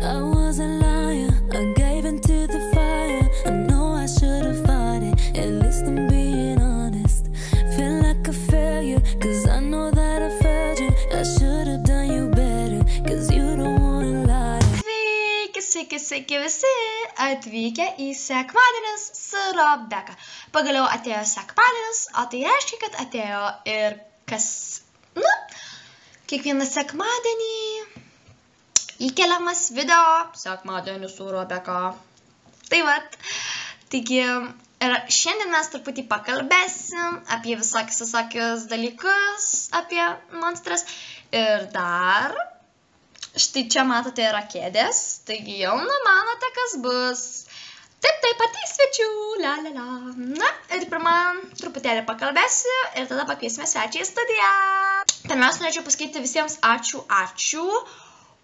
I was a liar, I gave into the fire. I know I should have fought it, at least I'm being honest. Feel like a failure, cause I know that I failed you. I should have done you better, cause you don't wanna lie. Sveiki visi atvykę į sekmadienis su Rebeka. Pagaliau atėjo sekmadienis, o tai reiškia, kad atėjo ir kiekvieną sekmadienį įkeliamas video sekmadienis su Rebeka. Tai vat, taigi ir šiandien mes truputį pakalbėsim apie visokius dalykus, apie monstras ir dar... Štai čia matote yra kėdės, taigi jau numanote, kas bus. Taip, ateis svečių, Na, ir pirmą truputėlį pakalbėsiu ir tada pakviesime svečią į studiją. Pirmiausia, norėčiau pasakyti visiems ačiū,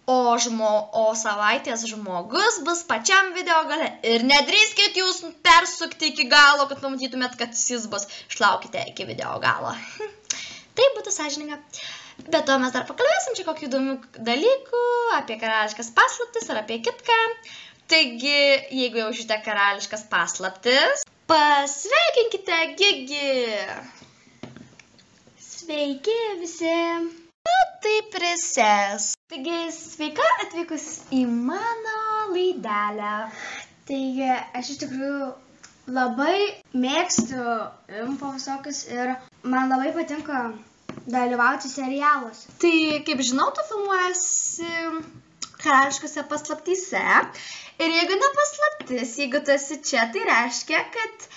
o savaitės žmogus bus pačiam video gale. Ir nedrįskit jūs persukti iki galo, kad pamatytumėt, kad jis bus. Išlaukite iki video galo. Tai būtų sąžininga. Bet to mes dar pakalbėsim čia kokių įdomių dalykų, apie karališkas paslaptis ar apie kitką. Taigi, jeigu jau žinote karališkas paslaptis, pasveikinkite Gigi. Sveiki visi. Tai prisės. Taigi, sveika atvykus į mano laidelę. Taigi, aš iš tikrųjų labai mėgstu info visokius ir man labai patinka dalyvauti serialuose. Tai, kaip žinau, tu filmuojasi karališkose paslaptyse. Ir jeigu ne paslaptis, jeigu tu esi čia, tai reiškia, kad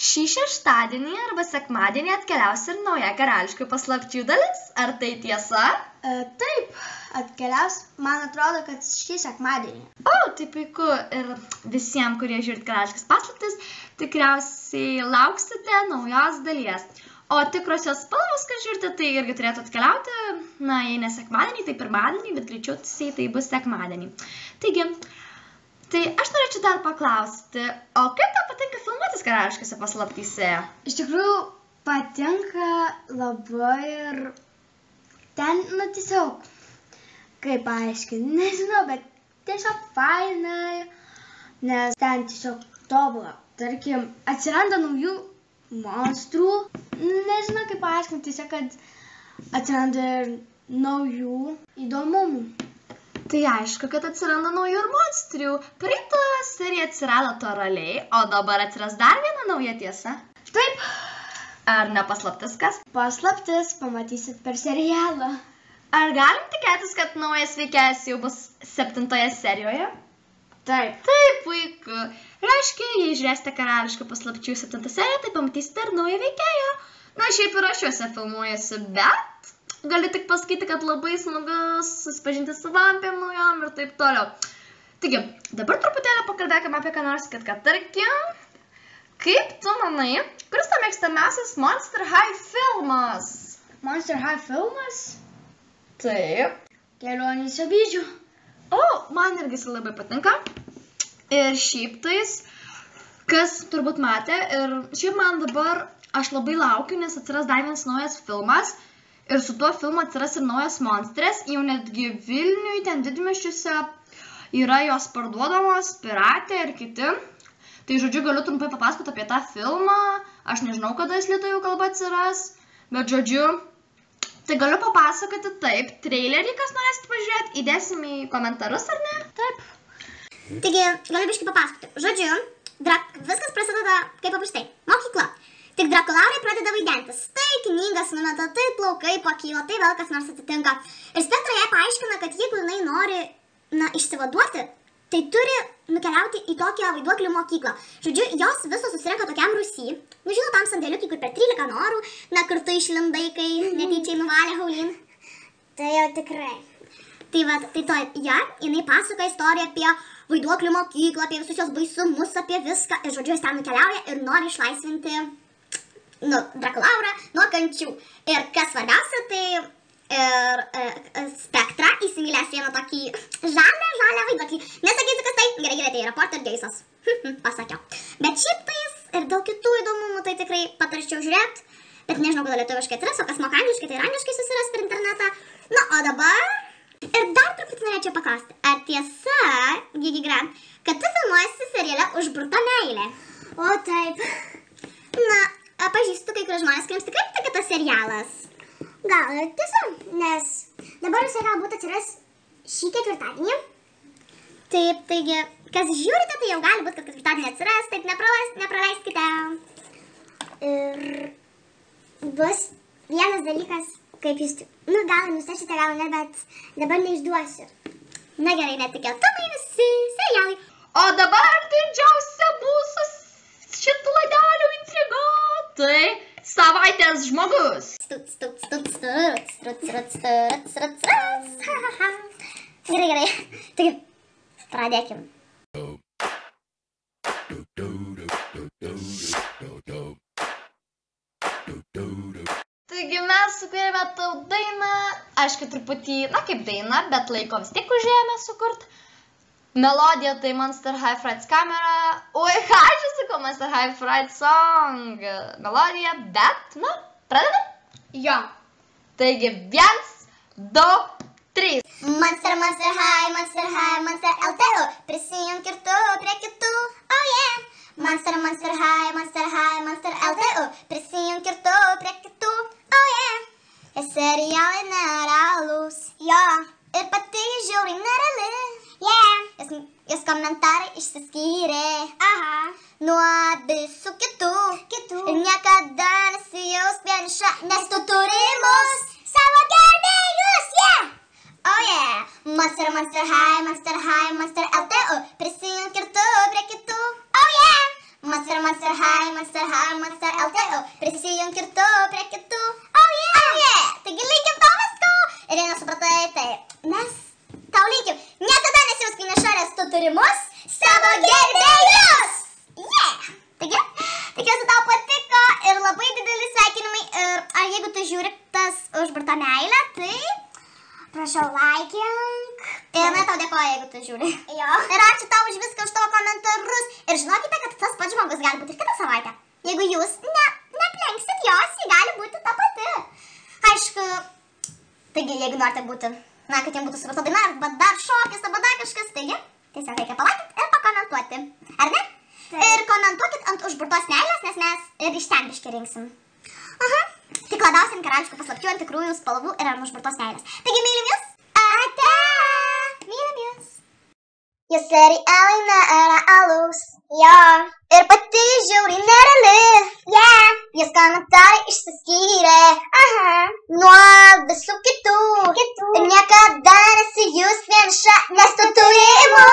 šį šeštadienį arba sekmadienį atkeliaus ir nauja karališkų paslapčių dalis. Ar tai tiesa? Taip, atkeliaus, man atrodo, kad šį sekmadienį. O, tai puiku. Ir visiems, kurie žiūrit karališkas paslaptis, tikriausiai lauksite naujos dalies. O tikrosios spalvos, kad žiūrite, tai irgi turėtų atkeliauti, jei ne sekmadienį, tai pirmadienį, bet greičiausiai tai bus sekmadienį. Taigi, tai aš norėčiau dar paklausti, o kaip tau patinka filmuotis karališkose paslaptyse? Iš tikrųjų, patinka labai ir ten, tiesiog, kaip paaiškinti, nežinau, bet tiesiog fainai, nes ten tiesiog tobula. Tarkim, atsiranda naujų monstrų, nežinau kaip paaiškinti, tiesiog, kad atsiranda ir naujų įdomumų. Tai aišku, kad atsiranda naujų ir monstrių. Praeitą seriją atsirado toraliai, o dabar atsiras dar viena nauja tiesa. Taip. Ar ne paslaptis kas? Paslaptis, pamatysit per serialą. Ar galim tikėtis, kad naujas veikėjas jau bus 7 serijoje? Taip. Taip, puiku. Reiškia, jei žiūrėsite karališkų paslapčių 7 seriją, tai pamatysite ir naują veikėją. Šiaip ir aš juose filmuojasi, bet galiu tik pasakyti, kad labai smagu susipažinti su vampėm naujom ir taip toliau. Taigi, dabar truputėlį pakalbėkime apie ką nors, kad tarkim, kaip tu manai, kuris tavo mėgstamiausias Monster High filmas? Monster High filmas? Taip. Kelionė į Sabydžių. O, man irgi jis labai patinka. Ir šiaip tais, kas turbūt matė, ir šiaip man dabar aš labai laukiu, nes atsiras dar vienas naujas filmas. Ir su tuo filmu atsiras ir naujas monstrės. Jau netgi Vilniui, ten didmiesčiuose yra jos parduodamos, Piratė ir kiti. Tai žodžiu, galiu trumpai papasakoti apie tą filmą. Aš nežinau, kada jis lietuvių kalba atsiras, bet žodžiu, tai galiu papasakoti taip. Trailerį, kas norėsit pažiūrėti, įdėsim į komentarus, ar ne? Taip. Taigi, galiu biškį papasakoti. Žodžiu, viskas prasideda kaip paprastai. Mokykla. Tik Drakulaurai pradeda vaidentis. Tai knygas numeta, tai plaukai pakyla, tai vėl kas nors atsitinka. Ir Spektra jai paaiškina, kad jeigu jinai nori, išsivaduoti, tai turi nukeliauti į tokią vaiduoklių mokyklą. Žodžiu, jos visos susirenka tokiam rūsy. Žinau, tam sandėliukį, kur per 13 norų, kur tu išlindai, kai netyčiai nuvalė Haulin. Tai jau tikrai. Tai va, jinai pasaka istoriją apie vaiduoklių mokyklą, apie visus jos baisumus, apie viską. Ir žodžiu, jis ten nukeliauja ir nori išlaisvinti Drakulaurą nuo kančių. Ir kas svarbiausia, tai Spektra įsimylės vieną tokį žalią vaiduoklį. Nesakysiu, kas tai. Gerai, tai yra Poltergeistas. Pasakiau. Bet šiaip tais ir daug kitų įdomumų, tai tikrai patarščiau žiūrėti. Bet nežinau, kodėl lietuviškai atsiras, o kas moka angliškai, tai ir angliškai susiras per internetą. O dabar Ir dar truputį norėčiau paklausti, ar tiesa, Gigi Grant, kad tu filmuojasi seriale Užburta meilė? O taip. Na, pažįstu kai kurios žmonės, kuriems tikrai patinka tas serialas. Gal ir tiesa, nes dabar jisai galbūt atsiras šį ketvirtadienį. Taip, taigi, kas žiūrite, tai jau gali būti, kad ketvirtadienį atsiras, taip nepraleiskite. Ir bus vienas dalykas, kaip jūs, gal nustešite, gal ne, bet dabar neišduosiu. Na gerai, netikėtumai visi serialai. O dabar didžiausia mūsų šitų laidelių intriga. Tai savaitės žmogus. Gerai. Taigi, pradėkim. Taigi mes sukūrėme tau dainą, aišku, truputį, kaip daina, bet laiko vis tiek užėjome sukurt. Melodija tai Monster High Fried Camera. Oi, ką aš sakau, Monster High Fried Song. Melodija, bet, pradedam? Jo. Taigi, 1, 2, 3. Monster High, Monster LTO, prisijunk ir tu prie kitų, oh yeah. Monster High, Monster LTO, prisijunk ir tu prie kitų, oh yeah. Ir serialai nerealūs, jo, ir pati žiauriai nereali, yeah. Jos komentarai išsiskyrė, aha, nuo visų kitų. Ir niekada nesijausk vieniša, nes tu turi mus, savo gerbėjus, yeah. Oh yeah, Monster High, Monster LTO, prisijunk ir tu prie kitų, oh yeah. Monster High, Monster LTO, prisijunk ir tu prie kitų, oh yeah. Taigi lygiam tau visko, ir jei nesupratai, tai mes tau lygiam, niekada nesijausk vieniša, nes tu turi mus, savo gerbėjus, yeah. Taigi, tikiuosi tau patiko ir labai dideli sveikinimai, ir jeigu tu žiūri tas Užburtą meilę, tai prašau, laikink. Ir tau dėkoju, jeigu tu žiūri. Jo. Ir ačiū tau už viską, už tavo komentarus. Ir žinokite, kad tas pats žmogus gali būti ir kitą savaitę. Jeigu jūs neaplenksit jos, ji gali būti ta pati. Aišku, taigi, jeigu norite būti, kad jums būtų sukurta daina, arba dar šokis, arba dar kažkas, taigi, tiesiog reikia palaikinti ir pakomentuoti. Ar ne? Ir komentuokit ant Užburtos meilės, nes mes ir iš ten biškį rinksim. Aha. Tik labiausiai ant karališkų paslapčių, ant tikrųjų spalvų ir ant Užburtos meilės. Taigi, mylim jūs? Ate! Mylim jūs. Jos serialai nerealūs. Jo. Ir pati žiauriai nereali. Yeah. Jos komentarai išsiskyrė. Aha. Nuo visų kitų. Ir niekada nesijus vieniša, nes tu turi mus.